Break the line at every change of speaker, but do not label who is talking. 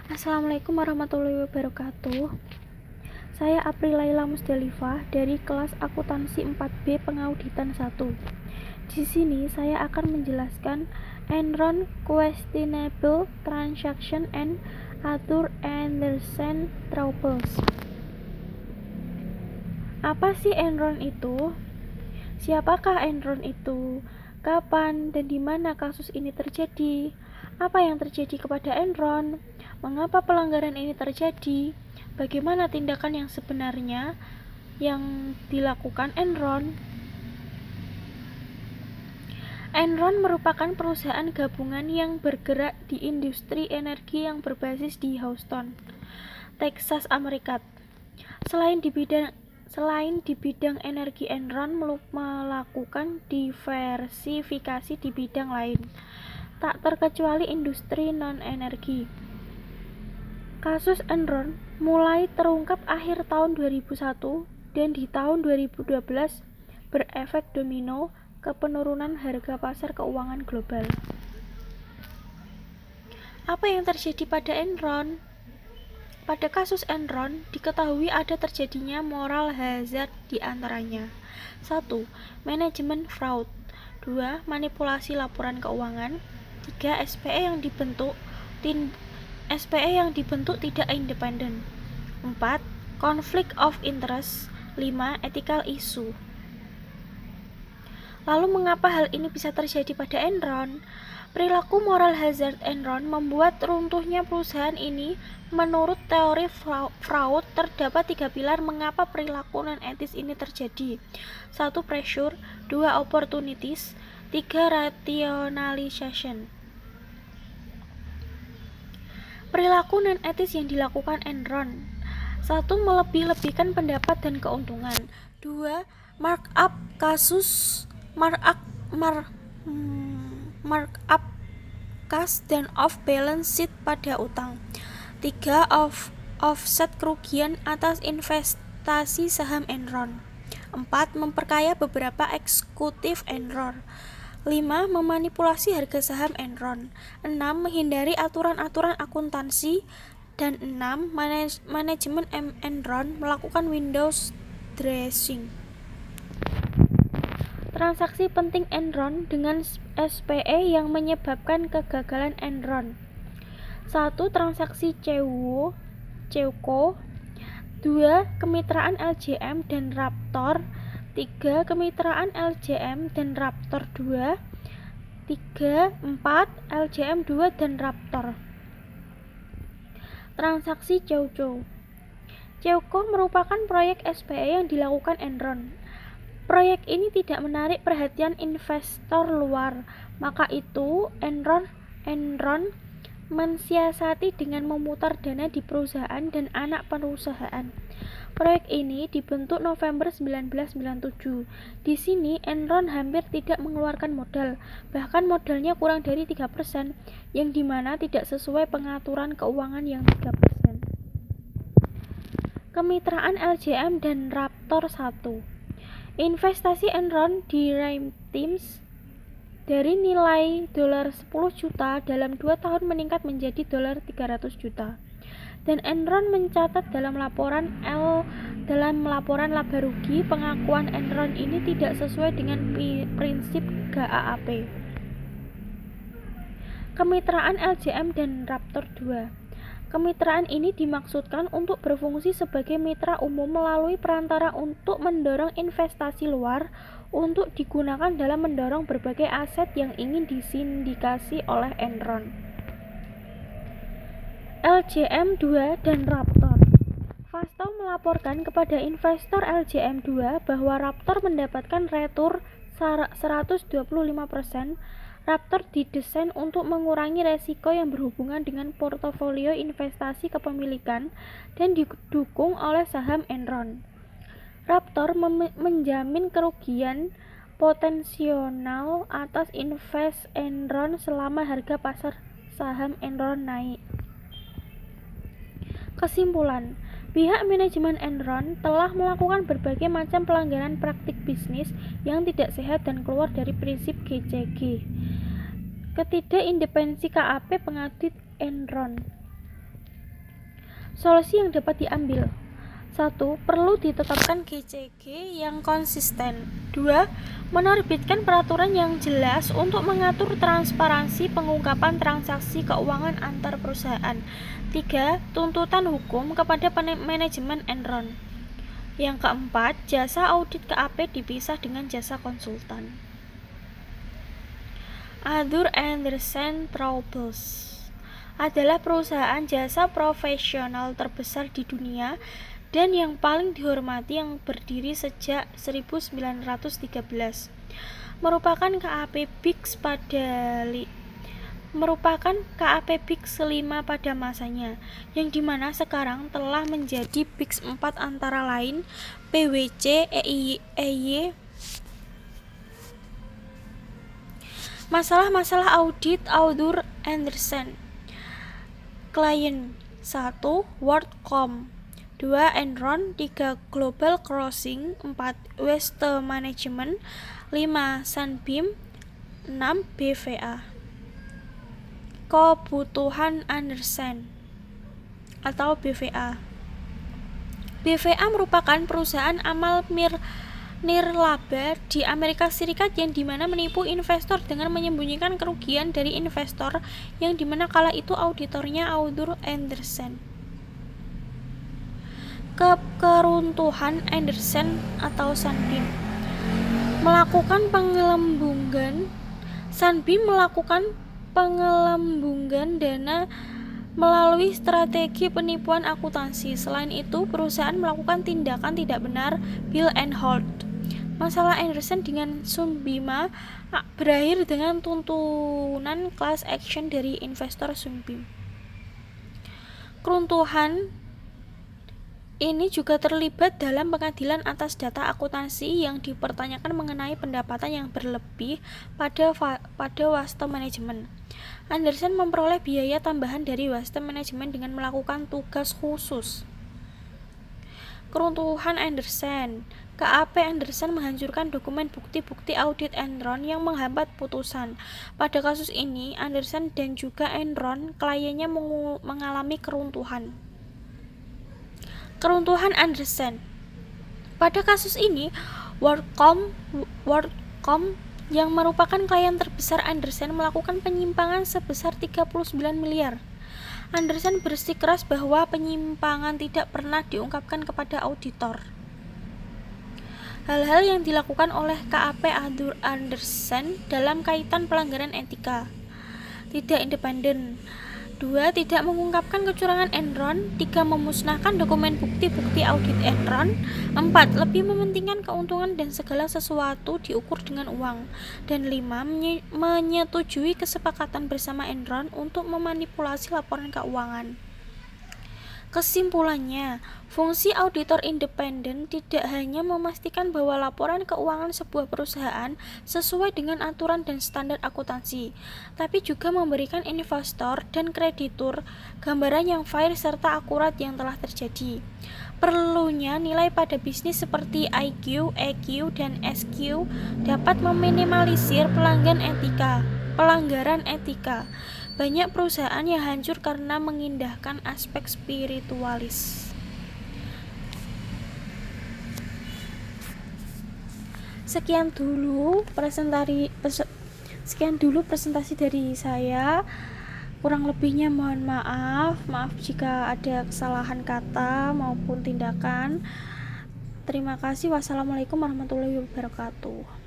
Assalamualaikum warahmatullahi wabarakatuh. Saya April Laila Musdalifah dari kelas akuntansi 4B pengauditan 1. Di sini saya akan menjelaskan Enron questionable transaction and other Anderson troubles. Apa sih Enron itu? Siapakah Enron itu? Kapan dan di mana kasus ini terjadi? Apa yang terjadi kepada Enron? Mengapa pelanggaran ini terjadi? Bagaimana tindakan yang sebenarnya yang dilakukan Enron? Enron merupakan perusahaan gabungan yang bergerak di industri energi yang berbasis di Houston, Texas, Amerika. Selain di bidang energi, Enron melakukan diversifikasi di bidang lain, tak terkecuali industri non-energi. Kasus Enron mulai terungkap akhir tahun 2001 dan di tahun 2012 berefek domino ke penurunan harga pasar keuangan global. Apa yang terjadi pada Enron? Pada kasus Enron, diketahui ada terjadinya moral hazard di antaranya. 1. Manajemen fraud. 2. Manipulasi laporan keuangan. 3. SPE yang dibentuk tidak independen. 4. Conflict of interest. 5. Ethical issue. Lalu mengapa hal ini bisa terjadi pada Enron? Perilaku moral hazard Enron membuat runtuhnya perusahaan ini. Menurut teori fraud, terdapat 3 pilar mengapa perilaku non-etis ini terjadi. 1. Pressure. 2. Opportunities. 3. Rationalization. Perilaku non-etis yang dilakukan Enron. 1. Melebih-lebihkan pendapat dan keuntungan. 2. Markup cash dan off balance sheet pada utang. 3. Offset kerugian atas investasi saham Enron. 4. Memperkaya beberapa eksekutif Enron. 5. Memanipulasi harga saham Enron. 6. Menghindari aturan-aturan akuntansi. Dan 6. Manajemen Enron melakukan windows dressing. Transaksi penting Enron dengan SPE yang menyebabkan kegagalan Enron. 1. Transaksi Cewco. 2. Kemitraan LJM dan Raptor. 3. Kemitraan LJM dan Raptor 2. 3. 4. LJM 2 dan Raptor. Transaksi Cewco. Cewco merupakan proyek SPE yang dilakukan Enron. Proyek ini tidak menarik perhatian investor luar, maka itu Enron mensiasati dengan memutar dana di perusahaan dan anak perusahaan. Proyek ini dibentuk November 1997. Di sini Enron hampir tidak mengeluarkan modal, bahkan modalnya kurang dari 3%, yang dimana tidak sesuai pengaturan keuangan yang 3%. Kemitraan LJM dan Raptor 1. Investasi Enron di Raim Teams dari nilai $10 juta dalam 2 tahun meningkat menjadi $300 juta. Dan Enron mencatat dalam laporan laba rugi, pengakuan Enron ini tidak sesuai dengan prinsip GAAP. Kemitraan LJM dan Raptor 2. Kemitraan ini dimaksudkan untuk berfungsi sebagai mitra umum melalui perantara untuk mendorong investasi luar untuk digunakan dalam mendorong berbagai aset yang ingin disindikasi oleh Enron. LJM 2 dan Raptor. Fasto melaporkan kepada investor LJM 2 bahwa Raptor mendapatkan retur 125%. Raptor didesain untuk mengurangi resiko yang berhubungan dengan portofolio investasi kepemilikan dan didukung oleh saham Enron. Raptor menjamin kerugian potensial atas invest Enron selama harga pasar saham Enron naik. Kesimpulan, pihak manajemen Enron telah melakukan berbagai macam pelanggaran praktik bisnis yang tidak sehat dan keluar dari prinsip GCG. Ketidakindependensi KAP pengaudit Enron. Solusi yang dapat diambil: 1. Perlu ditetapkan GCG yang konsisten. 2. Menerbitkan peraturan yang jelas untuk mengatur transparansi pengungkapan transaksi keuangan antar perusahaan. 3. Tuntutan hukum kepada manajemen Enron. Yang keempat, jasa audit KAP dipisah dengan jasa konsultan. Arthur Andersen Troubles adalah perusahaan jasa profesional terbesar di dunia dan yang paling dihormati yang berdiri sejak 1913. Merupakan KAP Big 5 pada masanya, yang dimana sekarang telah menjadi Big 4 antara lain PwC, EY. Masalah-masalah audit Arthur Andersen. Klien: 1. WorldCom, 2. Enron, 3. Global Crossing, 4. Waste Management, 5. Sunbeam, 6. BVA. Kebutuhan Andersen atau BVA. BVA merupakan perusahaan amal nirlaba di Amerika Serikat yang dimana menipu investor dengan menyembunyikan kerugian dari investor, yang dimana kala itu auditornya Arthur Andersen. Keruntuhan Andersen atau Sunbeam. Sunbeam melakukan penggelembungan dana melalui strategi penipuan akuntansi. Selain itu, perusahaan melakukan tindakan tidak benar buy and hold. Masalah Andersen dengan Sunbeam berakhir dengan tuntutan class action dari investor Sunbeam. Keruntuhan ini juga terlibat dalam pengadilan atas data akuntansi yang dipertanyakan mengenai pendapatan yang berlebih pada waste management. Andersen memperoleh biaya tambahan dari waste management dengan melakukan tugas khusus. Keruntuhan Andersen. KAP Andersen menghancurkan dokumen bukti-bukti audit Enron yang menghambat putusan. Pada kasus ini, Andersen dan juga Enron kliennya mengalami keruntuhan. Keruntuhan Andersen. Pada kasus ini, WorldCom yang merupakan klien terbesar Andersen melakukan penyimpangan sebesar 39 miliar. Andersen bersikeras bahwa penyimpangan tidak pernah diungkapkan kepada auditor. Hal-hal yang dilakukan oleh KAP Arthur Andersen dalam kaitan pelanggaran etika. Tidak independen. 2. Tidak mengungkapkan kecurangan Enron. 3. Memusnahkan dokumen bukti-bukti audit Enron. 4. Lebih mementingkan keuntungan dan segala sesuatu diukur dengan uang. Dan 5. Menyetujui kesepakatan bersama Enron untuk memanipulasi laporan keuangan. Kesimpulannya, fungsi auditor independen tidak hanya memastikan bahwa laporan keuangan sebuah perusahaan sesuai dengan aturan dan standar akuntansi, tapi juga memberikan investor dan kreditur gambaran yang fair serta akurat yang telah terjadi. Perlunya nilai pada bisnis seperti IQ, EQ, dan SQ dapat meminimalisir pelanggaran etika. Banyak perusahaan yang hancur karena mengindahkan aspek spiritualis. Sekian dulu presentasi dari saya. Kurang lebihnya mohon maaf jika ada kesalahan kata maupun tindakan. Terima kasih. Wassalamualaikum warahmatullahi wabarakatuh.